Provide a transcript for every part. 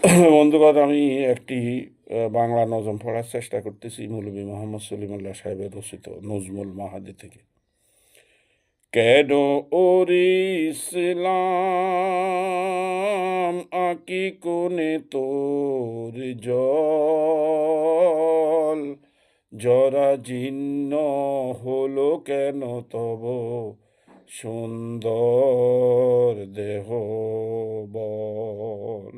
বন্ধুগণ, আমি একটি বাংলা নজম পড়ার চেষ্টা করতেছি মৌলভী মোহাম্মদ সলিমুল্লাহ সাহেবের রচিত নজমুল মাহাদি থেকে। কেন ওরে ইসলাম আকি কোনে তোর জল, জরা জীর্ণ হলো কেন তব সুন্দর দেহ বল।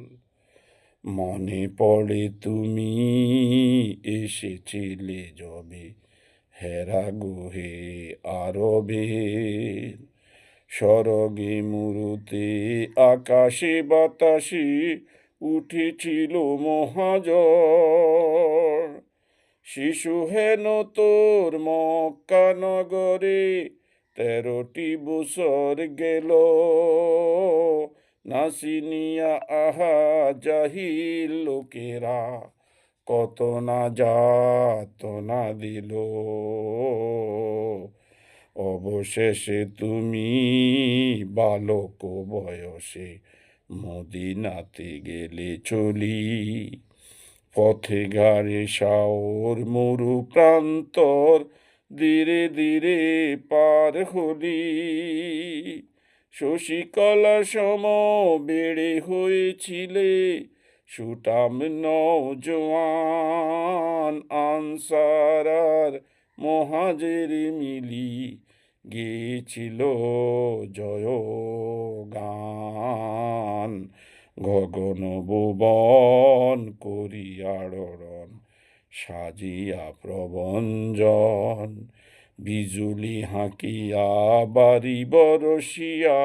মনে পড়ে তুমি এসেছিলে যবে হেরা গুহে আরবের, স্বর্গে মুরুতে আকাশে বাতাসে উঠেছিল মহাঝড়। শিশু হেন তোর মক্কা নগরে 13টি বছর গেল, নাসিনিয়া আহা জাহিল লোকেরা কত না যাতনা দিল। অবশেষে তুমি বালক বয়সে মদিনাতে গেলে চলি, পথে ঘাড়ে শাওর মরু প্রান্তর ধীরে ধীরে পার হলি। শশীকলা সম বেড়ে হয়েছিলে সুটাম নওজোয়ান, আনসার আর মহাজের মিলি গেছিল জয় গান। গগন ভুবন করিয়াড়ন সাজিয়া প্রবঞ্জন, বিজুলি হাঁকিয়া বাড়ি বরসিয়া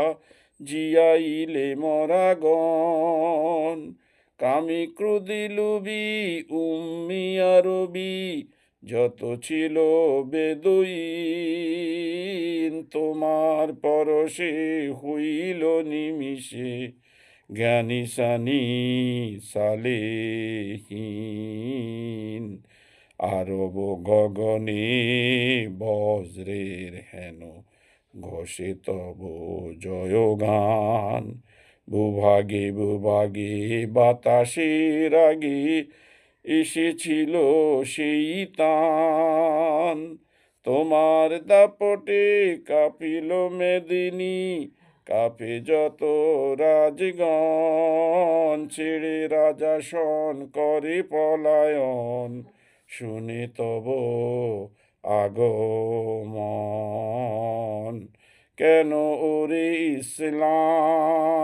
জিয়াইলে মরাগণ। কামি ক্রোধী লুবি উম্মিয়া রবি যত ছিল বেদুইন, তোমার পরশে হইল নিমিষে জ্ঞানী সানি সালেহীন। আরব গগনে বজ্রের হেন ঘোষে তব জয়গান, ভূভাগে ভূভাগে বাতাসের আগে এসেছিল সেই তান। তোমার দাপটে কাঁপিল মেদিনী, কাঁপে যত রাজগণ, ছেড়ে রাজাসন করে পলায়ন, শুনে তব আগমন। কেন ওরে ইসলাম।